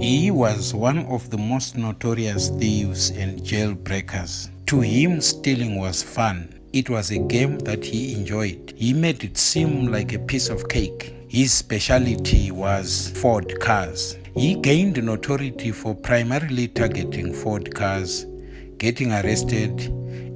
He was one of the most notorious thieves and jailbreakers. To him, stealing was fun. It was a game that he enjoyed. He made it seem like a piece of cake. His specialty was Ford cars. He gained notoriety for primarily targeting Ford cars, getting arrested,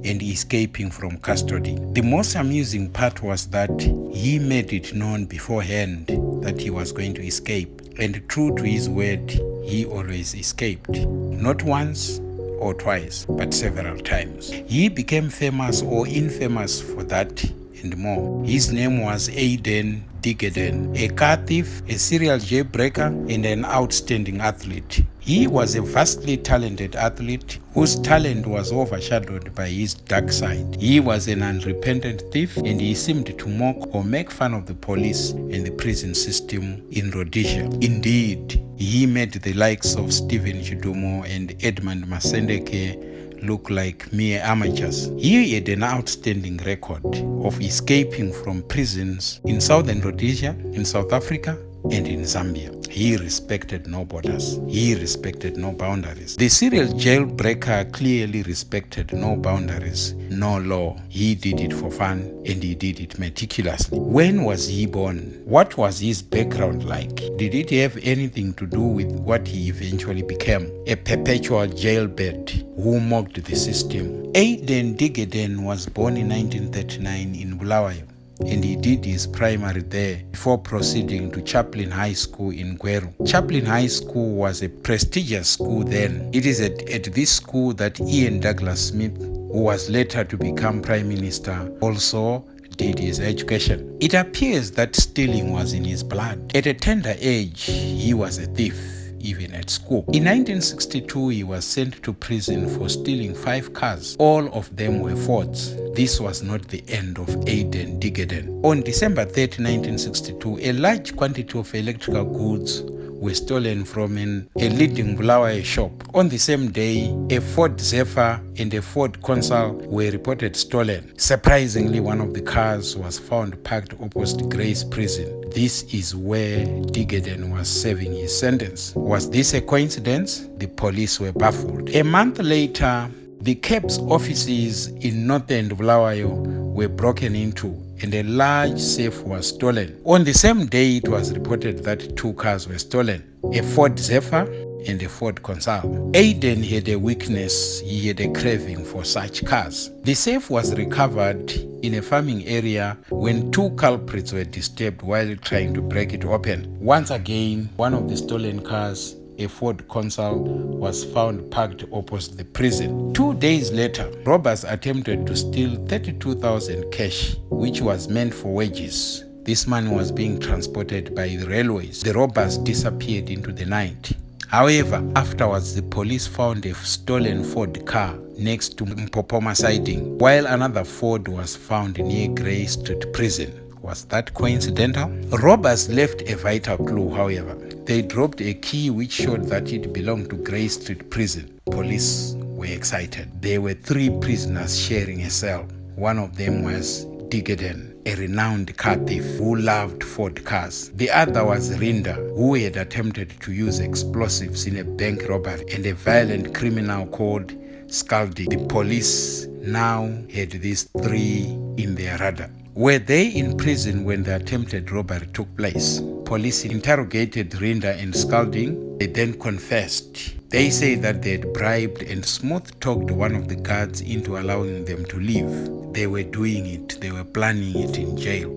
and escaping from custody. The most amusing part was that he made it known beforehand that he was going to escape, and true to his word, he always escaped. Not once or twice, but several times. He became famous or infamous for that and more. His name was Aiden, Diggeden, a car thief, a serial jailbreaker, and an outstanding athlete. He was a vastly talented athlete whose talent was overshadowed by his dark side. He was an unrepentant thief, and he seemed to mock or make fun of the police and the prison system in Rhodesia. Indeed, he made the likes of Stephen Chidumo and Edmund Masendeke look like mere amateurs. He had an outstanding record of escaping from prisons in southern Rhodesia, in South Africa, and in Zambia. He respected no borders. He respected no boundaries. The serial jailbreaker clearly respected no boundaries, no law. He did it for fun, and he did it meticulously. When was he born? What was his background like? Did it have anything to do with what he eventually became? A perpetual jailbird who mocked the system. Aiden Diggeden was born in 1939 in Bulawayo, and he did his primary there before proceeding to Chaplin High School in Gweru. Chaplin High School was a prestigious school then. It is at this school that Ian Douglas Smith, who was later to become Prime Minister, also did his education. It appears that stealing was in his blood. At a tender age, he was a thief, even at school. In 1962, he was sent to prison for stealing 5 cars. All of them were Fords. This was not the end of Aiden Diggeden. On December 30, 1962, a large quantity of electrical goods were stolen from a leading Bulawayo shop. On the same day, a Ford Zephyr and a Ford Consul were reported stolen. Surprisingly, one of the cars was found parked opposite Grace Prison. This is where Diggeden was serving his sentence. Was this a coincidence? The police were baffled. A month later, the CAP's offices in northern Bulawayo were broken into, and a large safe was stolen. On the same day, it was reported that 2 cars were stolen, a Ford Zephyr and a Ford Consul. Aiden had a weakness. He had a craving for such cars. The safe was recovered in a farming area when 2 culprits were disturbed while trying to break it open. Once again, one of the stolen cars, a Ford Consul, was found parked opposite the prison. 2 days later, robbers attempted to steal 32,000 cash, which was meant for wages. This money was being transported by the railways. The robbers disappeared into the night. However, afterwards, the police found a stolen Ford car next to Mpopoma siding, while another Ford was found near Grey Street Prison. Was that coincidental? Robbers left a vital clue, however. They dropped a key which showed that it belonged to Grey Street Prison. Police were excited. There were 3 prisoners sharing a cell. One of them was Diggeden, a renowned car thief who loved Ford cars. The other was Rinda, who had attempted to use explosives in a bank robbery, and a violent criminal called Scaldi. The police now had these 3 in their radar. Were they in prison when the attempted robbery took place? Police interrogated Rinda and Scalding. They then confessed. They say that they had bribed and smooth-talked one of the guards into allowing them to leave. They were doing it. They were planning it in jail.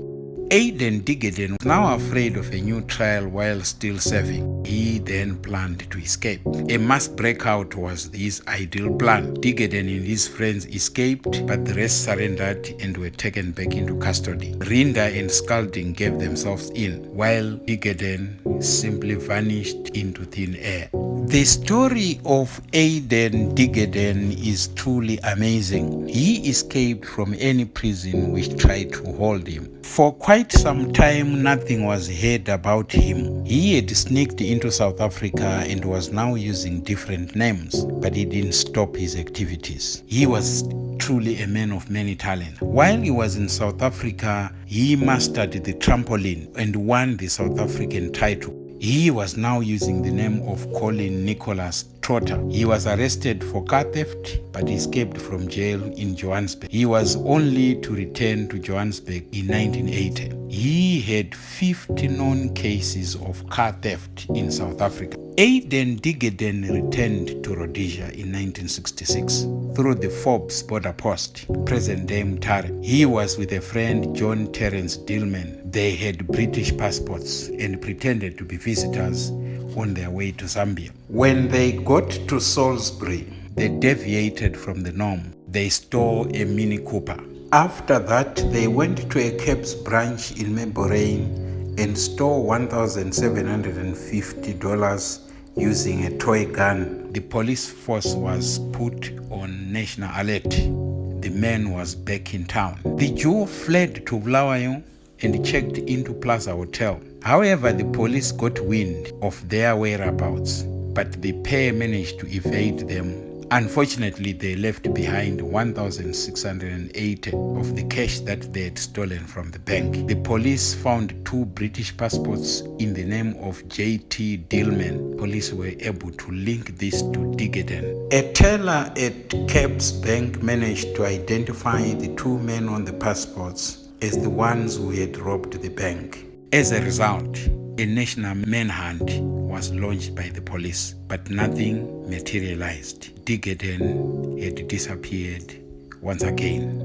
Aiden Diggeden was now afraid of a new trial while still serving. He then planned to escape. A mass breakout was his ideal plan. Diggeden and his friends escaped, but the rest surrendered and were taken back into custody. Rinda and Scalding gave themselves in, while Diggeden simply vanished into thin air. The story of Aiden Diggeden is truly amazing. He escaped from any prison which tried to hold him. For quite some time, nothing was heard about him. He had sneaked into South Africa and was now using different names, but he didn't stop his activities. He was truly a man of many talents. While he was in South Africa, he mastered the trampoline and won the South African title. He was now using the name of Colin Nicholas Trotter. He was arrested for car theft but escaped from jail in Johannesburg. He was only to return to Johannesburg in 1980. He had 50 known cases of car theft in South Africa. Aiden Diggeden returned to Rhodesia in 1966 through the Forbes border post, present-day Mutare. He was with a friend, John Terence Dillman. They had British passports and pretended to be visitors on their way to Zambia. When they got to Salisbury, they deviated from the norm. They stole a Mini Cooper. After that, they went to a cabs branch in Membrane and stole $1,750 using a toy gun. The police force was put on national alert. The man was back in town. The Jew fled to Bulawayo and checked into Plaza Hotel. However, the police got wind of their whereabouts, but the pair managed to evade them. Unfortunately, they left behind 1,680 of the cash that they had stolen from the bank. The police found 2 British passports in the name of J.T. Dillman. Police were able to link this to Diggeden. A teller at Cabs Bank managed to identify the 2 men on the passports as the ones who had robbed the bank. As a result, a national manhunt was launched by the police, but nothing materialized. Diggeden had disappeared once again.